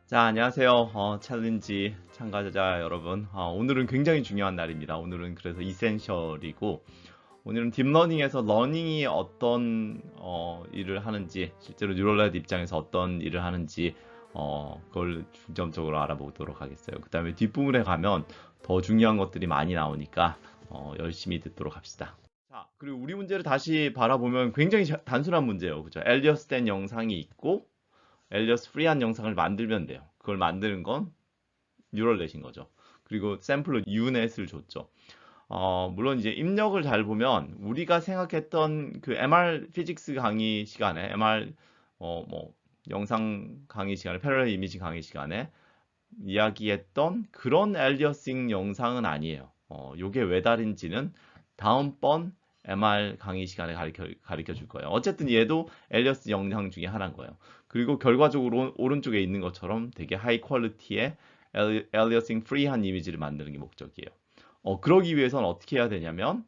자, 안녕하세요. 챌린지 참가자 여러분. 오늘은 굉장히 중요한 날입니다. 오늘은 그래서 이센셜이고, 오늘은 딥러닝에서 러닝이 어떤 일을 하는지, 실제로 뉴럴넷 입장에서 어떤 일을 하는지, 그걸 중점적으로 알아보도록 하겠어요. 그 다음에 뒷부분에 가면 더 중요한 것들이 많이 나오니까 열심히 듣도록 합시다. 자, 그리고 우리 문제를 다시 바라보면 굉장히 단순한 문제예요. 그죠? 엘리어스 된 영상이 있고, 엘리어스 프리한 영상을 만들면 돼요. 그걸 만드는 건 뉴럴넷인 거죠. 그리고 샘플로 U넷을 줬죠. 물론 이제 입력을 잘 보면 우리가 생각했던 그 MR 피직스 강의 시간에 뭐 영상 강의 시간에 패러렐 이미지 강의 시간에 이야기했던 그런 엘리어싱 영상은 아니에요. 요게 왜 다른지는 다음번 MR 강의 시간에 가르쳐 줄 거예요. 어쨌든 얘도 엘리어스 영상 중에 하나인 거예요. 그리고 결과적으로 오른쪽에 있는 것처럼 되게 하이 퀄리티의 엘리어싱 프리한 이미지를 만드는 게 목적이에요. 그러기 위해서는 어떻게 해야 되냐면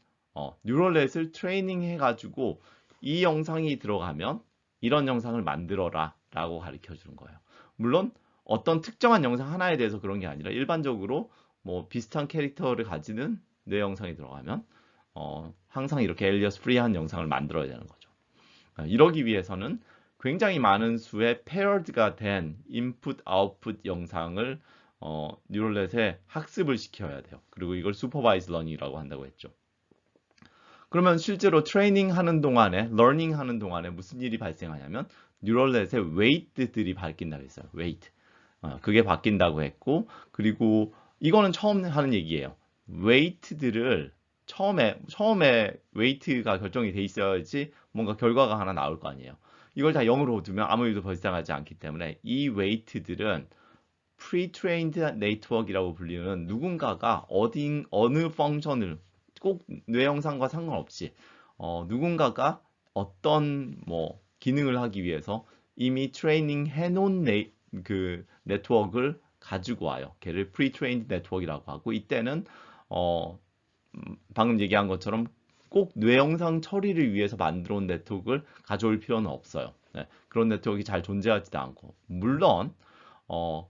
뉴럴넷을 트레이닝 해가지고 이 영상이 들어가면 이런 영상을 만들어라 라고 가르쳐 주는 거예요. 물론 어떤 특정한 영상 하나에 대해서 그런 게 아니라 일반적으로 뭐 비슷한 캐릭터를 가지는 내 영상이 들어가면 항상 이렇게 엘리어스 프리한 영상을 만들어야 되는 거죠. 이러기 위해서는 굉장히 많은 수의 페어드가 된 인풋 아웃풋 영상을 뉴럴넷에 학습을 시켜야 돼요. 그리고 이걸 슈퍼바이즈 러닝이라고 한다고 했죠. 그러면 실제로 트레이닝 하는 동안에, 러닝 하는 동안에 무슨 일이 발생하냐면 뉴럴넷의 웨이트들이 바뀐다고 했어요. 웨이트. 그게 바뀐다고 했고, 그리고 이거는 처음 하는 얘기예요. 웨이트들을 처음에 웨이트가 결정이 돼 있어야지 뭔가 결과가 하나 나올 거 아니에요. 이걸 다 0으로 두면 아무 일도 발생하지 않기 때문에 이 웨이트들은 pre-trained network이라고 불리는 누군가가 어느 펑션을 꼭 뇌영상과 상관없이 누군가가 어떤 뭐 기능을 하기 위해서 이미 트레이닝 해놓은 그 네트워크를 가지고 와요. 걔를 pre-trained network이라고 하고 이때는 어, 방금 얘기한 것처럼 꼭 뇌영상 처리를 위해서 만들어 온 네트워크를 가져올 필요는 없어요. 네, 그런 네트워크가 잘 존재하지도 않고 물론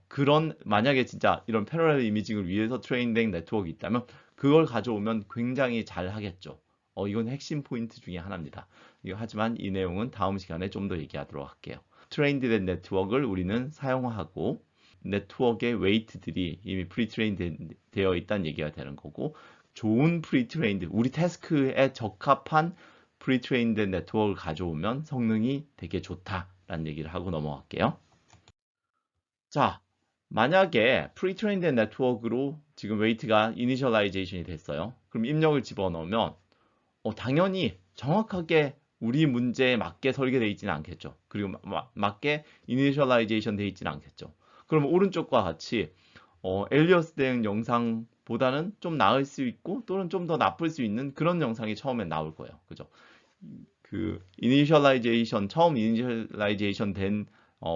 그런 만약에 진짜 이런 패러렐 이미징을 위해서 트레인된 네트워크가 있다면 그걸 가져오면 굉장히 잘 하겠죠. 이건 핵심 포인트 중에 하나입니다. 하지만 이 내용은 다음 시간에 좀 더 얘기하도록 할게요. 트레인드된 네트워크를 우리는 사용하고 네트워크의 웨이트들이 이미 프리트레인 되어 있다는 얘기가 되는 거고 좋은 프리트레인드, 우리 태스크에 적합한 프리트레인드 네트워크를 가져오면 성능이 되게 좋다라는 얘기를 하고 넘어갈게요. 자, 만약에 프리트레인드 네트워크로 지금 웨이트가 이니셜라이제이션이 됐어요. 그럼 입력을 집어넣으면 당연히 정확하게 우리 문제에 맞게 설계되어 있지는 않겠죠. 그리고 맞게 이니셜라이제이션 되어 있지는 않겠죠. 그럼 오른쪽과 같이 엘리어스 대응 영상보다는 좀 나을 수 있고 또는 좀 더 나쁠 수 있는 그런 영상이 처음에 나올 거예요. 그죠? 그 처음 이니셜라이제이션 된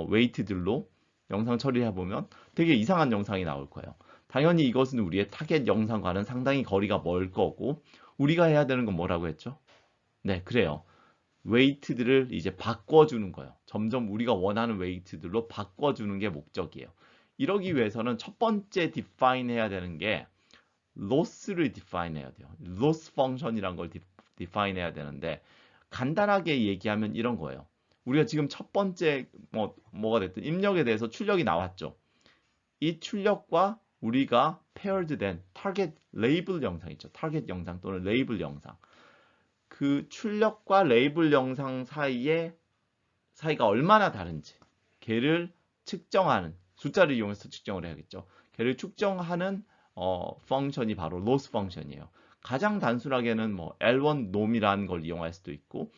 웨이트들로 영상 처리해 보면 되게 이상한 영상이 나올 거예요. 당연히 이것은 우리의 타겟 영상과는 상당히 거리가 멀 거고 우리가 해야 되는 건 뭐라고 했죠? 네, 그래요. 웨이트들을 이제 바꿔주는 거예요. 점점 우리가 원하는 웨이트들로 바꿔주는 게 목적이에요. 이러기 위해서는 첫 번째 define 해야 되는 게 loss를 define 해야 돼요. loss function이란 걸 define 해야 되는데 간단하게 얘기하면 이런 거예요. 우리가 지금 첫 번째 뭐가 됐든 입력에 대해서 출력이 나왔죠. 이 출력과 우리가 paired 된 타겟 레이블 영상 있죠. 타겟 영상 또는 레이블 영상. 그 출력과 레이블 영상 사이가 얼마나 다른지 걔를 측정하는 숫자를 이용해서 측정을 해야겠죠. 걔를 측정하는 펑션이 바로 loss 펑션이에요. 가장 단순하게는 뭐 L1 놈이라는 걸 이용할 수도 있고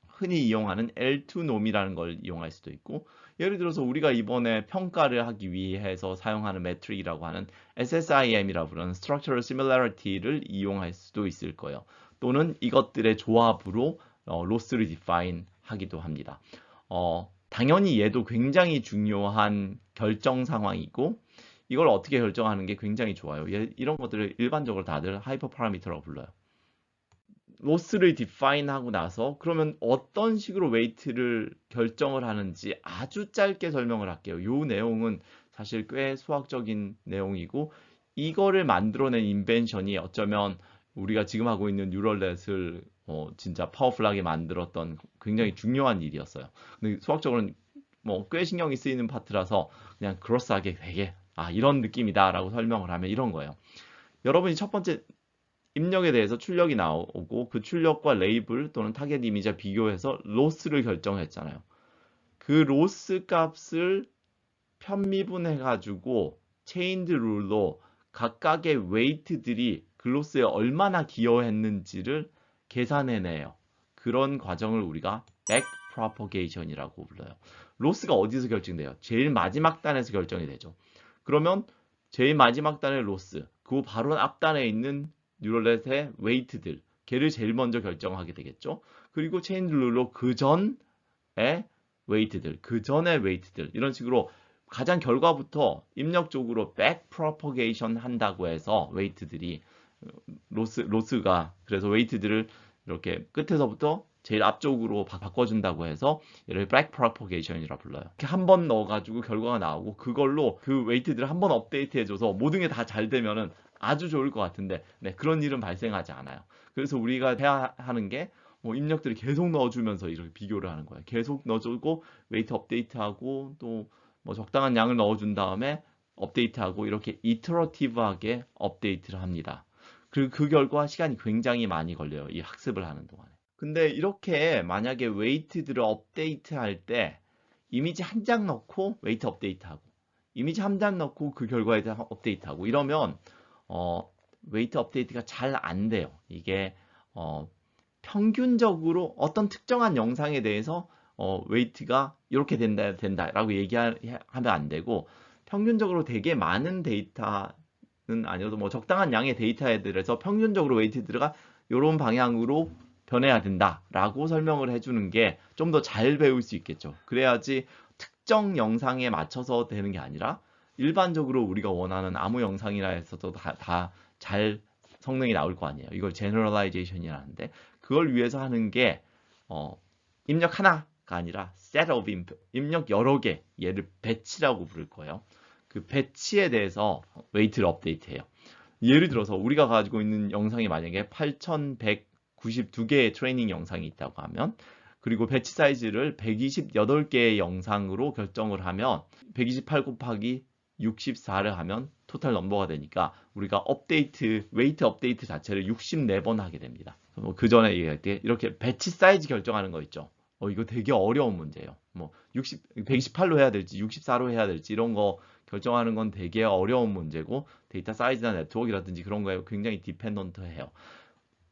흔히 이용하는 L2 놈이라는 걸 이용할 수도 있고 예를 들어서 우리가 이번에 평가를 하기 위해서 사용하는 매트릭이라고 하는 SSIM이라고 부르는 Structural Similarity를 이용할 수도 있을 거예요. 또는 이것들의 조합으로 로스를 디파인 하기도 합니다. 당연히 얘도 굉장히 중요한 결정 상황이고 이걸 어떻게 결정하는 게 굉장히 좋아요. 이런 것들을 일반적으로 다들 하이퍼 파라미터라고 불러요. 로스를 디파인 하고 나서 그러면 어떤 식으로 웨이트를 결정을 하는지 아주 짧게 설명을 할게요. 이 내용은 사실 꽤 수학적인 내용이고 이거를 만들어낸 인벤션이 어쩌면 우리가 지금 하고 있는 뉴럴넷을 진짜 파워풀하게 만들었던 굉장히 중요한 일이었어요. 근데 수학적으로는 뭐 꽤 신경이 쓰이는 파트라서 그냥 그로스하게 되게 이런 느낌이다라고 설명을 하면 이런 거예요. 여러분이 첫 번째 입력에 대해서 출력이 나오고 그 출력과 레이블 또는 타겟 이미지와 비교해서 로스를 결정했잖아요. 그 로스 값을 편미분해 가지고 체인드 룰로 각각의 웨이트들이 그 로스에 얼마나 기여했는지를 계산해내요. 그런 과정을 우리가 back propagation이라고 불러요. 로스가 어디서 결정돼요? 제일 마지막 단에서 결정이 되죠. 그러면 제일 마지막 단의 로스, 그 바로 앞단에 있는 뉴럴넷의 웨이트들, 걔를 제일 먼저 결정하게 되겠죠. 그리고 체인 룰로 그 전에 웨이트들, 그 전에 웨이트들 이런 식으로 가장 결과부터 입력적으로 back propagation 한다고 해서 웨이트들이 로스가 그래서 웨이트들을 이렇게 끝에서부터 제일 앞쪽으로 바꿔준다고 해서 얘를 back propagation이라 불러요. 이렇게 한 번 넣어가지고 결과가 나오고 그걸로 그 웨이트들을 한 번 업데이트해줘서 모든 게 다 잘 되면은 아주 좋을 것 같은데 그런 일은 발생하지 않아요. 그래서 우리가 해야 하는 게 입력들을 계속 넣어주면서 이렇게 비교를 하는 거예요. 계속 넣어주고 웨이트 업데이트하고 또 뭐 적당한 양을 넣어준 다음에 업데이트하고 이렇게 이터러티브하게 업데이트를 합니다. 그리고 그 결과 시간이 굉장히 많이 걸려요. 이 학습을 하는 동안에. 근데 이렇게 만약에 웨이트들을 업데이트할 때 이미지 한 장 넣고 웨이트 업데이트하고 이미지 한 장 넣고 그 결과에 대한 업데이트하고 이러면 웨이트 업데이트가 잘 안 돼요. 이게 평균적으로 어떤 특정한 영상에 대해서 웨이트가 이렇게 된다라고 얘기하면 안 되고 평균적으로 되게 많은 데이터는 아니어도 뭐 적당한 양의 데이터에 대해서 평균적으로 웨이트들가 이런 방향으로 변해야 된다라고 설명을 해주는 게 좀 더 잘 배울 수 있겠죠. 그래야지 특정 영상에 맞춰서 되는 게 아니라 일반적으로 우리가 원하는 아무 영상이라 해서도 다 잘 성능이 나올 거 아니에요. 이걸 generalization이라는데 그걸 위해서 하는 게 입력 하나가 아니라 set of input, 입력 여러 개, 얘를 배치라고 부를 거예요. 그 배치에 대해서 웨이트를 업데이트해요. 예를 들어서 우리가 가지고 있는 영상이 만약에 8192개의 트레이닝 영상이 있다고 하면 그리고 배치 사이즈를 128개의 영상으로 결정을 하면 128 곱하기 64를 하면 토탈 넘버가 되니까 우리가 웨이트 업데이트 자체를 64번 하게 됩니다. 그 전에 얘기할 때 이렇게 배치 사이즈 결정하는 거 있죠. 이거 되게 어려운 문제예요. 128로 해야 될지 64로 해야 될지 이런 거 결정하는 건 되게 어려운 문제고 데이터 사이즈나 네트워크라든지 그런 거에 굉장히 디펜던트해요.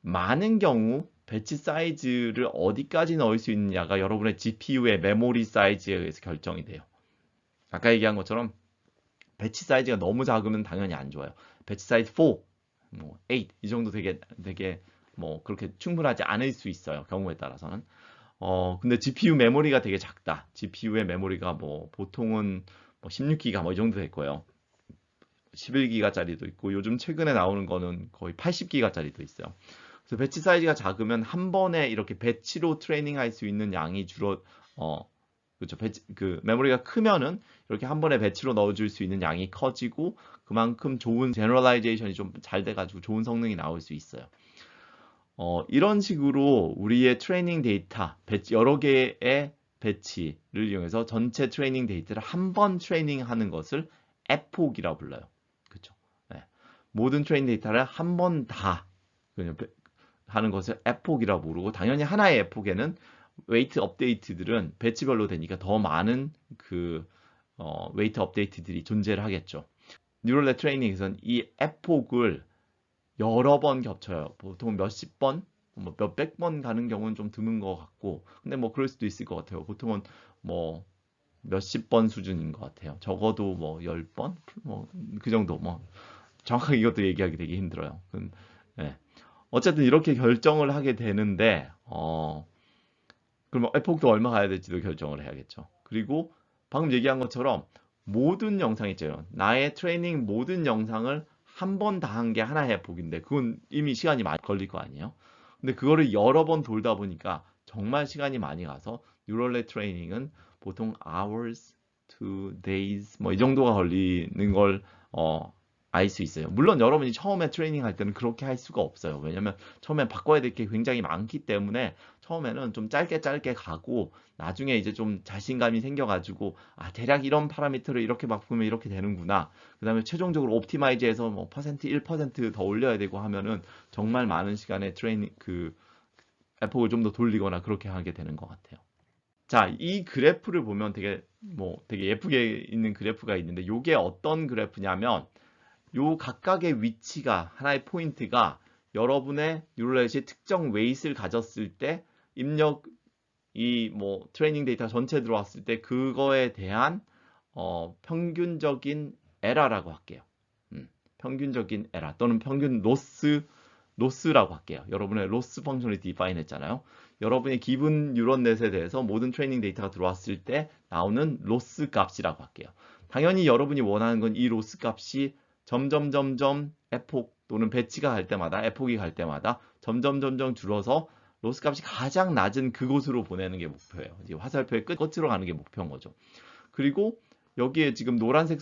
많은 경우 배치 사이즈를 어디까지 넣을 수 있느냐가 여러분의 GPU의 메모리 사이즈에 의해서 결정이 돼요. 아까 얘기한 것처럼 배치 사이즈가 너무 작으면 당연히 안 좋아요. 배치 사이즈 4, 8 이 정도 되게 그렇게 충분하지 않을 수 있어요. 경우에 따라서는. 근데 GPU 메모리가 되게 작다. GPU의 메모리가 보통은 16기가 이 정도 될 거예요. 11기가짜리도 있고 요즘 최근에 나오는 거는 거의 80기가짜리도 있어요. 그래서 배치 사이즈가 작으면 한 번에 이렇게 배치로 트레이닝 할 수 있는 양이 그렇죠. 메모리가 크면은 이렇게 한 번에 배치로 넣어줄 수 있는 양이 커지고 그만큼 좋은 제너럴라이제이션이 좀 잘 돼가지고 좋은 성능이 나올 수 있어요. 이런 식으로 우리의 트레이닝 데이터, 여러 개의 배치를 이용해서 전체 트레이닝 데이터를 한 번 트레이닝 하는 것을 에폭이라고 불러요. 그렇죠. 네. 모든 트레이닝 데이터를 한 번 다 하는 것을 에폭이라고 부르고 당연히 하나의 에폭에는 웨이트 업데이트들은 배치별로 되니까 더 많은 웨이트 업데이트들이 존재를 하겠죠. 뉴럴넷 트레이닝에서는 이 에폭을 여러 번 겹쳐요. 보통 몇십 번, 몇백 번 가는 경우는 좀 드문 것 같고, 근데 그럴 수도 있을 것 같아요. 보통은 몇십 번 수준인 것 같아요. 적어도 10번? 그 정도. 정확하게 이것도 얘기하기 되게 힘들어요. 네. 어쨌든 이렇게 결정을 하게 되는데, 그럼 에폭도 얼마 가야 될지도 결정을 해야겠죠. 그리고 방금 얘기한 것처럼 모든 영상 있잖아요. 나의 트레이닝 모든 영상을 한 번 다 한 게 하나의 에폭인데 그건 이미 시간이 많이 걸릴 거 아니에요. 근데 그거를 여러 번 돌다 보니까 정말 시간이 많이 가서 뉴럴넷 트레이닝은 보통 hours to days 뭐 이 정도가 걸리는 걸 알 수 있어요. 물론 여러분이 처음에 트레이닝 할 때는 그렇게 할 수가 없어요. 왜냐면 처음에 바꿔야 될 게 굉장히 많기 때문에 처음에는 좀 짧게 가고 나중에 이제 좀 자신감이 생겨가지고 아 대략 이런 파라미터를 이렇게 바꾸면 이렇게 되는구나. 그 다음에 최종적으로 옵티마이즈해서 뭐 퍼센트 1%더 올려야 되고 하면은 정말 많은 시간에 트레이닝 그 에폭을 좀 더 돌리거나 그렇게 하게 되는 것 같아요. 자, 이 그래프를 보면 되게 예쁘게 있는 그래프가 있는데 이게 어떤 그래프냐면 요 각각의 위치가 하나의 포인트가 여러분의 뉴럴넷이 특정 웨이트를 가졌을 때 입력 이 뭐 트레이닝 데이터 전체 들어왔을 때 그거에 대한 평균적인 에러라고 할게요. 평균적인 에러 또는 평균 로스라고 할게요. 여러분의 로스 펑션을 디파인 했잖아요. 여러분의 기본 뉴런넷에 대해서 모든 트레이닝 데이터가 들어왔을 때 나오는 로스 값이라고 할게요. 당연히 여러분이 원하는 건 이 로스 값이 점점 에폭 또는 배치가 갈 때마다 에폭이 갈 때마다 점점 줄어서 로스 값이 가장 낮은 그곳으로 보내는 게 목표예요. 이제 화살표의 끝으로 가는 게 목표인 거죠. 그리고 여기에 지금 노란색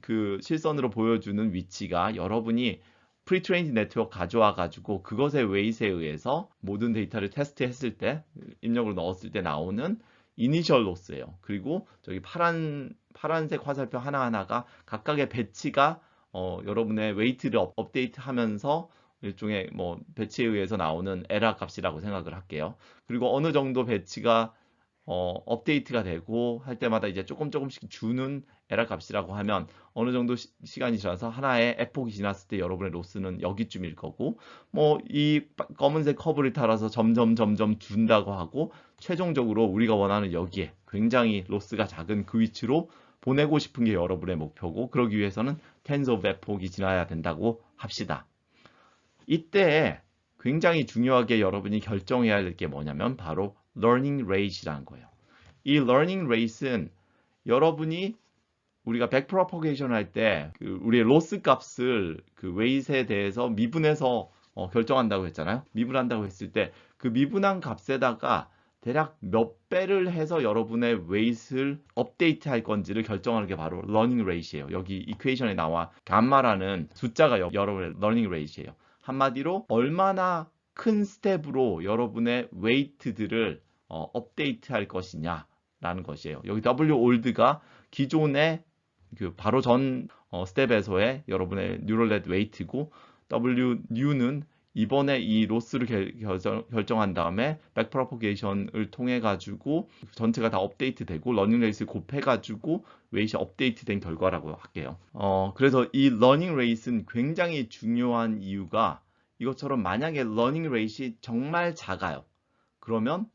그 실선으로 보여주는 위치가 여러분이 프리트레인드 네트워크 가져와 가지고 그것의 웨이트에 의해서 모든 데이터를 테스트했을 때 입력을 넣었을 때 나오는 이니셜 로스예요. 그리고 저기 파란색 화살표 하나하나가 각각의 배치가 여러분의 웨이트를 업데이트하면서 일종의 뭐 배치에 의해서 나오는 에러 값이라고 생각을 할게요. 그리고 어느 정도 배치가 업데이트가 되고 할 때마다 이제 조금씩 주는 에러 값이라고 하면 어느 정도 시간이 지나서 하나의 에폭이 지났을 때 여러분의 로스는 여기쯤일 거고 뭐 이 검은색 커브를 따라서 점점 준다고 하고 최종적으로 우리가 원하는 여기에 굉장히 로스가 작은 그 위치로 보내고 싶은 게 여러분의 목표고 그러기 위해서는 tens of epoch이 지나야 된다고 합시다. 이때 굉장히 중요하게 여러분이 결정해야 할 게 뭐냐면 바로 learning rate이라는 거예요. 이 learning rate는 여러분이 우리가 backpropagation 할 때 그 우리의 로스 값을 그 웨이트에 대해서 미분해서 결정한다고 했잖아요. 미분한다고 했을 때 그 미분한 값에다가 대략 몇 배를 해서 여러분의 웨이트를 업데이트 할 건지를 결정하는 게 바로 learning rate이에요. 여기 이퀘이션에 나와 감마라는 숫자가 여러분의 learning rate이에요. 한마디로 얼마나 큰 스텝으로 여러분의 웨이트들을 업데이트 할 것이냐라는 것이에요. 여기 W old가 기존의 그 바로 전 스텝에서의 여러분의 뉴럴넷 웨이트고 W new는 이번에 이 로스를 결정한 다음에 백프로포게이션을 통해 가지고 전체가 다 업데이트 되고 러닝 레이스를 곱해 가지고 웨이트이 업데이트 된 결과라고 할게요. 그래서 이 러닝 레이스는 굉장히 중요한 이유가 이것처럼 만약에 러닝 레이스이 정말 작아요. 그러면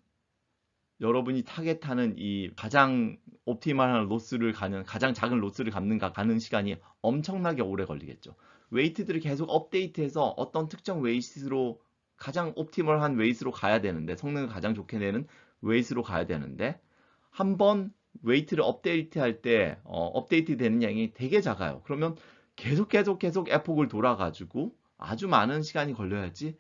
여러분이 타겟하는 이 가장 옵티멀한 로스를 가장 작은 로스를 가는 시간이 엄청나게 오래 걸리겠죠. 웨이트들을 계속 업데이트해서 어떤 특정 웨이트로 가장 옵티멀한 웨이트로 가야 되는데 성능을 가장 좋게 내는 웨이트로 가야 되는데 한번 웨이트를 업데이트할 때 업데이트 되는 양이 되게 작아요. 그러면 계속 에폭을 돌아가지고 아주 많은 시간이 걸려야지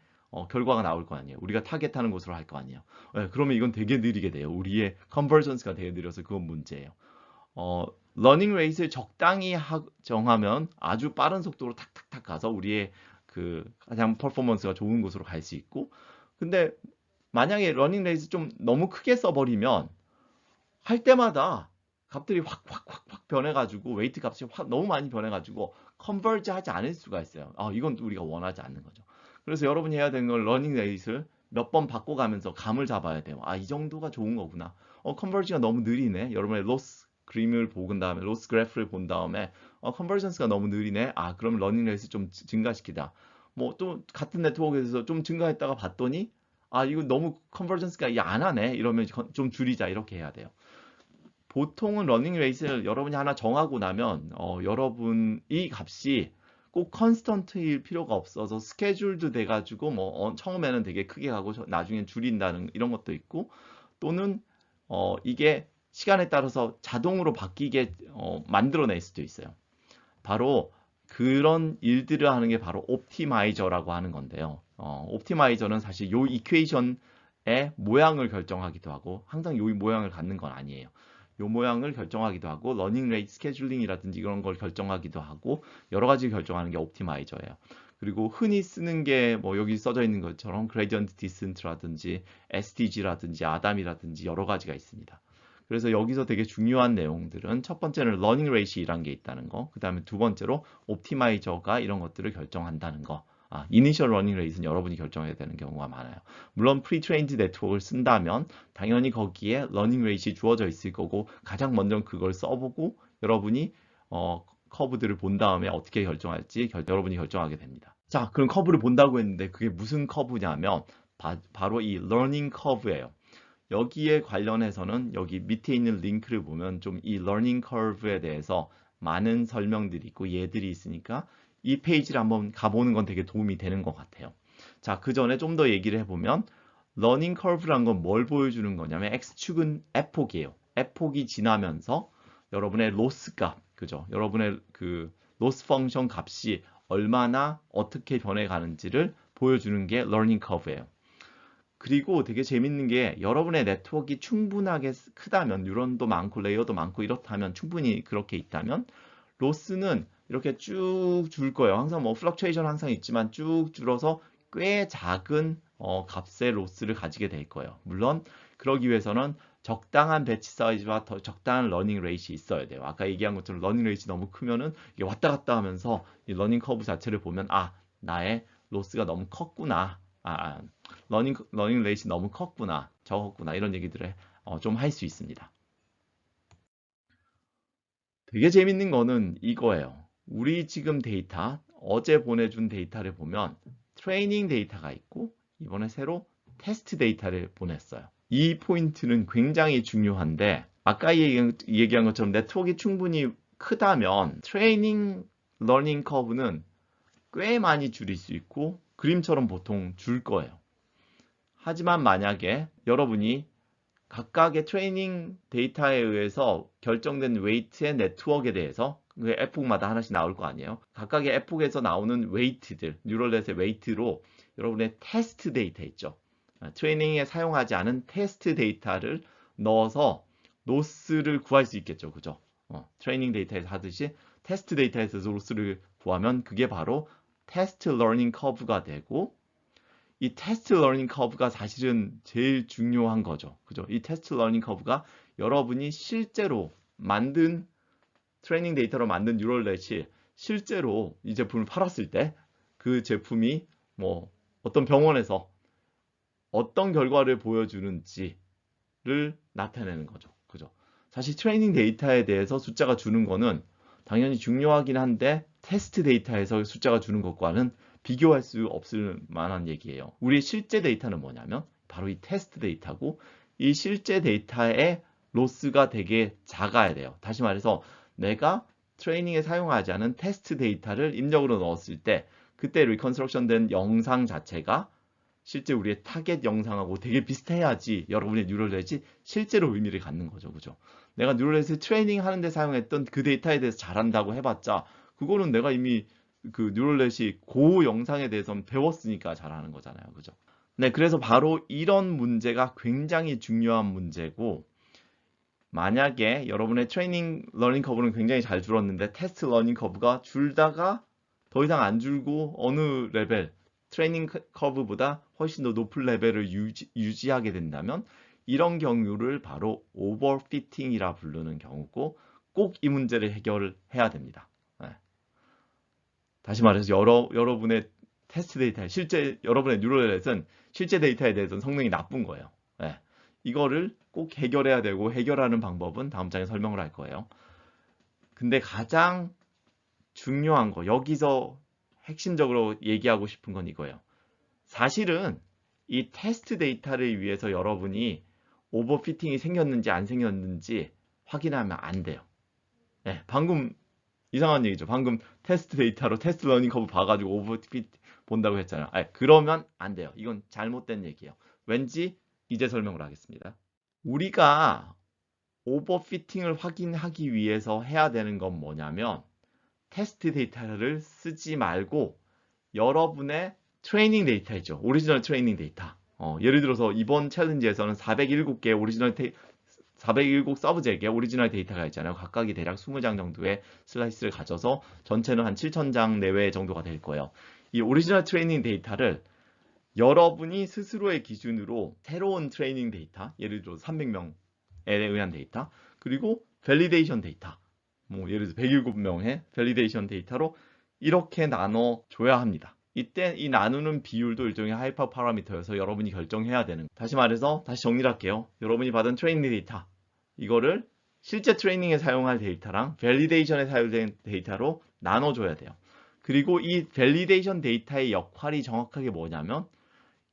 결과가 나올 거 아니에요. 우리가 타겟하는 곳으로 할 거 아니에요. 네, 그러면 이건 되게 느리게 돼요. 우리의 컨버전스가 되게 느려서 그건 문제예요. 러닝 레이스를 적당히 정하면 아주 빠른 속도로 탁탁탁 가서 우리의 그 가장 퍼포먼스가 좋은 곳으로 갈 수 있고 근데 만약에 러닝 레이스 좀 너무 크게 써버리면 할 때마다 값들이 확 변해가지고 웨이트 값이 너무 많이 변해가지고 컨버지 하지 않을 수가 있어요. 이건 우리가 원하지 않는 거죠. 그래서 여러분이 해야 되는 건 러닝 레이스를 몇 번 바꿔가면서 감을 잡아야 돼요. 이 정도가 좋은 거구나. 컨버지가 너무 느리네. 여러분의 로스 그림을 본 다음에 로스 그래프를 본 다음에 컨버전스가 너무 느리네. 그럼 러닝 레이스 좀 증가시키다. 뭐 또 같은 네트워크에서 좀 증가했다가 봤더니 이거 너무 컨버전스가 안 하네. 이러면 좀 줄이자 이렇게 해야 돼요. 보통은 러닝 레이스를 여러분이 하나 정하고 나면 여러분 이 값이 꼭 컨스턴트일 필요가 없어서 스케줄도 돼가지고 뭐 처음에는 되게 크게 가고 나중엔 줄인다는 이런 것도 있고 또는 이게 시간에 따라서 자동으로 바뀌게 만들어낼 수도 있어요. 바로 그런 일들을 하는 게 바로 옵티마이저라고 하는 건데요. 옵티마이저는 사실 요 이퀘이션의 모양을 결정하기도 하고 항상 요 모양을 갖는 건 아니에요. 요 모양을 결정하기도 하고 러닝 레이트 스케줄링이라든지 이런 걸 결정하기도 하고 여러 가지 결정하는 게 옵티마이저예요. 그리고 흔히 쓰는 게 뭐 여기 써져 있는 것처럼 그레디언트 디센트라든지 SDG라든지 아담이라든지 여러 가지가 있습니다. 그래서 여기서 되게 중요한 내용들은 첫 번째는 러닝 레이시라는 게 있다는 거, 그 다음에 두 번째로 옵티마이저가 이런 것들을 결정한다는 거. 이니셜 러닝 레이스는 여러분이 결정해야 되는 경우가 많아요. 물론 프리트레인드 네트워크를 쓴다면 당연히 거기에 러닝 레이시 주어져 있을 거고 가장 먼저 그걸 써보고 여러분이 커브들을 본 다음에 어떻게 결정할지 여러분이 결정하게 됩니다. 자, 그럼 커브를 본다고 했는데 그게 무슨 커브냐면 바로 이 러닝 커브예요. 여기에 관련해서는 여기 밑에 있는 링크를 보면 좀 이 러닝 커브에 대해서 많은 설명들이 있고 예들이 있으니까 이 페이지를 한번 가보는 건 되게 도움이 되는 것 같아요. 자, 그 전에 좀 더 얘기를 해보면 러닝 커브란 건 뭘 보여주는 거냐면 x축은 f폭이에요. f폭이 지나면서 여러분의 로스 값, 그죠? 여러분의 그 로스 펑션 값이 얼마나 어떻게 변해가는지를 보여주는 게 러닝 커브예요. 그리고 되게 재밌는 게 여러분의 네트워크가 충분하게 크다면 뉴런도 많고 레이어도 많고 이렇다면 충분히 그렇게 있다면 로스는 이렇게 쭉 줄 거예요. 항상 뭐 플럭추에이션 항상 있지만 쭉 줄어서 꽤 작은 값의 로스를 가지게 될 거예요. 물론 그러기 위해서는 적당한 배치 사이즈와 더 적당한 러닝 레이트이 있어야 돼요. 아까 얘기한 것처럼 러닝 레이트 너무 크면은 이게 왔다 갔다 하면서 이 러닝 커브 자체를 보면 나의 로스가 너무 컸구나. 러닝 레이트 너무 컸구나. 적었구나. 이런 얘기들을 좀 할 수 있습니다. 되게 재밌는 거는 이거예요. 우리 지금 데이터, 어제 보내준 데이터를 보면 트레이닝 데이터가 있고 이번에 새로 테스트 데이터를 보냈어요. 이 포인트는 굉장히 중요한데 아까 얘기한 것처럼 네트워크가 충분히 크다면 트레이닝 러닝 커브는 꽤 많이 줄일 수 있고 그림처럼 보통 줄 거예요. 하지만 만약에 여러분이 각각의 트레이닝 데이터에 의해서 결정된 웨이트의 네트워크에 대해서 그 F폭마다 하나씩 나올 거 아니에요. 각각의 F폭에서 나오는 웨이트들, 뉴럴넷의 웨이트로 여러분의 테스트 데이터 있죠. 트레이닝에 사용하지 않은 테스트 데이터를 넣어서 로스를 구할 수 있겠죠. 그죠? 트레이닝 데이터에서 하듯이 테스트 데이터에서 로스를 구하면 그게 바로 테스트 러닝 커브가 되고 이 테스트 러닝 커브가 사실은 제일 중요한 거죠. 그죠? 이 테스트 러닝 커브가 여러분이 실제로 만든 트레이닝 데이터로 만든 뉴럴넷이 실제로 이 제품을 팔았을 때 그 제품이 뭐 어떤 병원에서 어떤 결과를 보여주는지를 나타내는 거죠. 그죠? 사실 트레이닝 데이터에 대해서 숫자가 주는 거는 당연히 중요하긴 한데 테스트 데이터에서 숫자가 주는 것과는 비교할 수 없을 만한 얘기예요. 우리 실제 데이터는 뭐냐면 바로 이 테스트 데이터고 이 실제 데이터의 로스가 되게 작아야 돼요. 다시 말해서 내가 트레이닝에 사용하지 않은 테스트 데이터를 입력으로 넣었을 때 그때 리컨스트럭션 된 영상 자체가 실제 우리의 타겟 영상하고 되게 비슷해야지 여러분의 뉴럴넷이 실제로 의미를 갖는 거죠. 그죠? 내가 뉴럴넷을 트레이닝 하는데 사용했던 그 데이터에 대해서 잘한다고 해봤자 그거는 내가 이미 그 뉴럴넷이 그 영상에 대해서는 배웠으니까 잘하는 거잖아요. 그죠? 네, 그래서 바로 이런 문제가 굉장히 중요한 문제고 만약에 여러분의 트레이닝 러닝 커브는 굉장히 잘 줄었는데 테스트 러닝 커브가 줄다가 더 이상 안 줄고 어느 레벨 트레이닝 커브보다 훨씬 더 높은 레벨을 유지하게 된다면 이런 경우를 바로 오버피팅이라 부르는 경우고 꼭 이 문제를 해결해야 됩니다. 네. 다시 말해서 여러분의 테스트 데이터, 실제 여러분의 뉴럴넷은 실제 데이터에 대해서는 성능이 나쁜 거예요. 네. 이거를 꼭 해결해야 되고 해결하는 방법은 다음 장에 설명을 할 거예요. 근데 가장 중요한 거, 여기서 핵심적으로 얘기하고 싶은 건 이거예요. 사실은 이 테스트 데이터를 위해서 여러분이 오버피팅이 생겼는지 안 생겼는지 확인하면 안 돼요. 네, 방금 이상한 얘기죠. 방금 테스트 데이터로 테스트 러닝 커브 봐가지고 오버핏 본다고 했잖아요. 그러면 안 돼요. 이건 잘못된 얘기예요. 왠지 이제 설명을 하겠습니다. 우리가 오버피팅을 확인하기 위해서 해야 되는 건 뭐냐면 테스트 데이터를 쓰지 말고 여러분의 트레이닝 데이터 있죠. 오리지널 트레이닝 데이터. 예를 들어서 이번 챌린지에서는 407개 오리지널 407 서브젝의 오리지널 데이터가 있잖아요. 각각이 대략 20장 정도의 슬라이스를 가져서 전체는 한 7,000장 내외 정도가 될 거예요. 이 오리지널 트레이닝 데이터를 여러분이 스스로의 기준으로 새로운 트레이닝 데이터, 예를 들어 300명에 의한 데이터, 그리고 밸리데이션 데이터, 뭐 예를 들어 107명의 밸리데이션 데이터로 이렇게 나눠줘야 합니다. 이때 이 나누는 비율도 일종의 하이퍼 파라미터여서 여러분이 결정해야 되는. 다시 말해서 다시 정리를 할게요. 여러분이 받은 트레이닝 데이터, 이거를 실제 트레이닝에 사용할 데이터랑 밸리데이션에 사용된 데이터로 나눠줘야 돼요. 그리고 이 밸리데이션 데이터의 역할이 정확하게 뭐냐면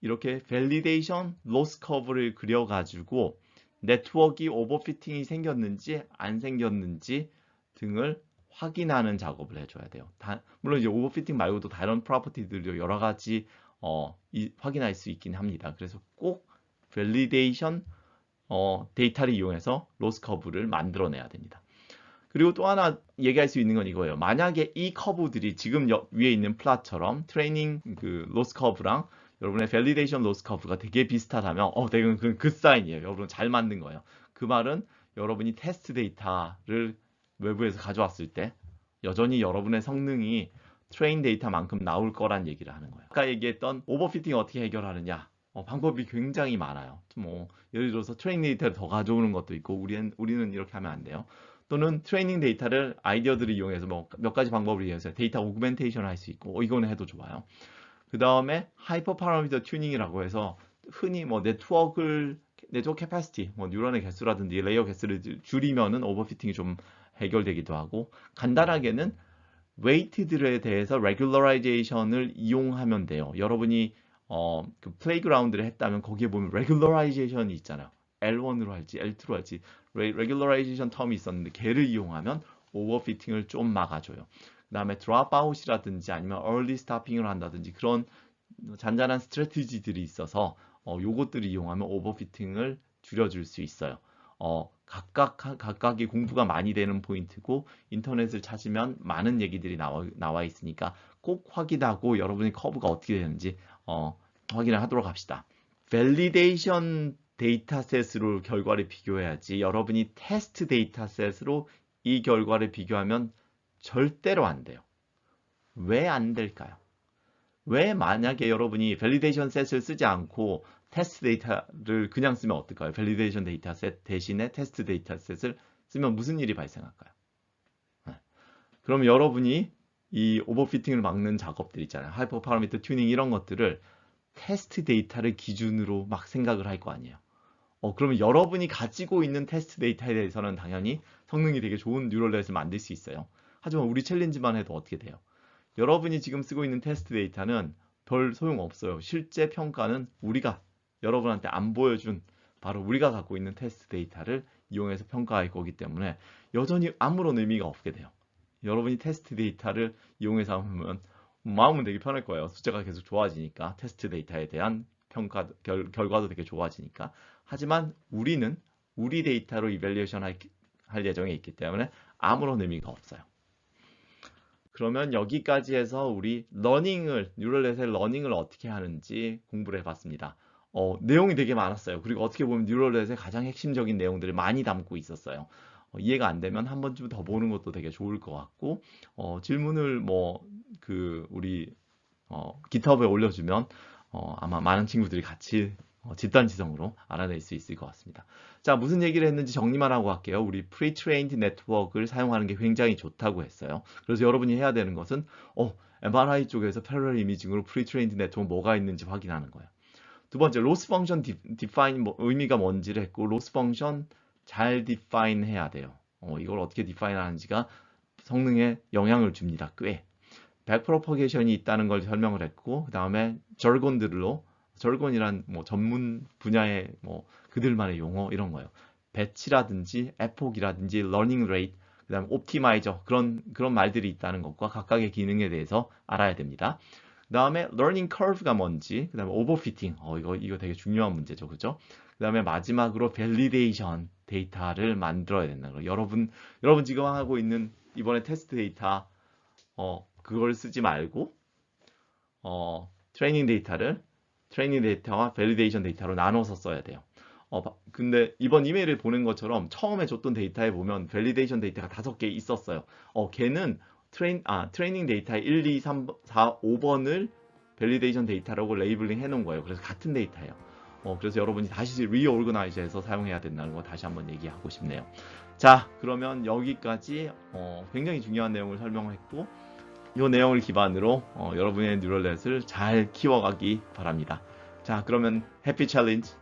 이렇게 밸리데이션 로스 커브를 그려가지고 네트워크 오버피팅이 생겼는지 안 생겼는지 등을 확인하는 작업을 해줘야 돼요. 물론 이제 오버피팅 말고도 다른 프로퍼티들도 여러 가지 확인할 수 있긴 합니다. 그래서 꼭 밸리데이션 데이터를 이용해서 로스 커브를 만들어내야 됩니다. 그리고 또 하나 얘기할 수 있는 건 이거예요. 만약에 이 커브들이 지금 위에 있는 플랫처럼 트레이닝 그 로스 커브랑 여러분의 밸리데이션 로스 커브가 되게 비슷하다면 되게 그 사인이에요. 여러분 잘 만든 거예요. 그 말은 여러분이 테스트 데이터를 외부에서 가져왔을 때 여전히 여러분의 성능이 트레인 데이터만큼 나올 거란 얘기를 하는 거예요. 아까 얘기했던 오버피팅 어떻게 해결하느냐 방법이 굉장히 많아요. 뭐 예를 들어서 트레인 데이터를 더 가져오는 것도 있고 우리는 이렇게 하면 안 돼요. 또는 트레이닝 데이터를 아이디어들을 이용해서 뭐 몇 가지 방법을 이용해서 데이터 오그멘테이션 할 수 있고 이거는 해도 좋아요. 그 다음에 하이퍼 파라미터 튜닝이라고 해서 흔히 뭐 네트워크 캐파시티, 뭐 뉴런의 개수라든지 레이어 개수를 줄이면은 오버피팅이 좀 해결되기도 하고 간단하게는 웨이트들에 대해서 레귤러라이제이션을 이용하면 돼요. 여러분이 그 플레이그라운드를 했다면 거기에 보면 레귤러라이제이션이 있잖아요. L1으로 할지 L2로 할지 레귤러라이제이션 텀이 있었는데 걔를 이용하면 오버피팅을 좀 막아줘요. 그 다음에 드롭아웃이라든지 아니면 early stopping을 한다든지 그런 잔잔한 스트래티지들이 있어서 요것들을 이용하면 오버피팅을 줄여줄 수 있어요. 각각이 공부가 많이 되는 포인트고 인터넷을 찾으면 많은 얘기들이 나와 있으니까 꼭 확인하고 여러분의 커브가 어떻게 되는지 확인을 하도록 합시다. 밸리데이션 데이터셋으로 결과를 비교해야지 여러분이 테스트 데이터셋으로 이 결과를 비교하면 절대로 안 돼요. 왜 안 될까요? 왜 만약에 여러분이 밸리데이션 셋을 쓰지 않고 테스트 데이터를 그냥 쓰면 어떨까요? 밸리데이션 데이터셋 대신에 테스트 데이터셋을 쓰면 무슨 일이 발생할까요? 그럼 여러분이 이 오버피팅을 막는 작업들 있잖아요. 하이퍼 파라미터 튜닝 이런 것들을 테스트 데이터를 기준으로 막 생각을 할 거 아니에요. 그러면 여러분이 가지고 있는 테스트 데이터에 대해서는 당연히 성능이 되게 좋은 뉴럴넷을 만들 수 있어요. 하지만 우리 챌린지만 해도 어떻게 돼요? 여러분이 지금 쓰고 있는 테스트 데이터는 별 소용없어요. 실제 평가는 우리가 여러분한테 안 보여준 바로 우리가 갖고 있는 테스트 데이터를 이용해서 평가할 거기 때문에 여전히 아무런 의미가 없게 돼요. 여러분이 테스트 데이터를 이용해서 하면 마음은 되게 편할 거예요. 숫자가 계속 좋아지니까 테스트 데이터에 대한 평가 결과도 되게 좋아지니까. 하지만 우리는 우리 데이터로 이밸리에이션 할 예정에 있기 때문에 아무런 의미가 없어요. 그러면 여기까지 해서 우리 뉴럴넷의 러닝을 어떻게 하는지 공부를 해봤습니다. 내용이 되게 많았어요. 그리고 어떻게 보면 뉴럴넷의 가장 핵심적인 내용들을 많이 담고 있었어요. 이해가 안 되면 한 번쯤 더 보는 것도 되게 좋을 것 같고, 질문을 우리 GitHub에 올려주면 아마 많은 친구들이 같이 집단지성으로 알아낼 수 있을 것 같습니다. 자, 무슨 얘기를 했는지 정리만 하고 갈게요. 우리 Pre-trained Network를 사용하는 게 굉장히 좋다고 했어요. 그래서 여러분이 해야 되는 것은 MRI 쪽에서 Parallel Imaging으로 Pre-trained Network 뭐가 있는지 확인하는 거예요. 두 번째, Loss Function Define 의미가 뭔지를 했고 Loss Function 잘 define 해야 돼요. 이걸 어떻게 define 하는지가 성능에 영향을 줍니다. 꽤. 백프로퍼게이션이 있다는 걸 설명을 했고 그 다음에 절곤이란 뭐 전문 분야의 뭐 그들만의 용어 이런 거예요. 배치라든지 에폭이라든지 러닝 레이트 그 다음에 옵티마이저 그런 말들이 있다는 것과 각각의 기능에 대해서 알아야 됩니다. 그 다음에 러닝 커브가 뭔지 그 다음에 오버피팅 이거 되게 중요한 문제죠. 그죠? 그 다음에 마지막으로 밸리데이션 데이터를 만들어야 된다는 거예요. 여러분 지금 하고 있는 이번에 테스트 데이터 그걸 쓰지 말고 트레이닝 데이터와 밸리데이션 데이터로 나눠서 써야 돼요. 근데 이번 이메일을 보낸 것처럼 처음에 줬던 데이터에 보면 밸리데이션 데이터가 5개 있었어요. 걔는 트레이닝 데이터 1, 2, 3, 4, 5번을 밸리데이션 데이터라고 레이블링 해놓은 거예요. 그래서 같은 데이터예요. 그래서 여러분이 다시 리오르거나이즈해서 사용해야 된다는 거 다시 한번 얘기하고 싶네요. 자, 그러면 여기까지 굉장히 중요한 내용을 설명했고 이 내용을 기반으로 여러분의 뉴럴넷을 잘 키워가기 바랍니다. 자, 그러면 해피 챌린지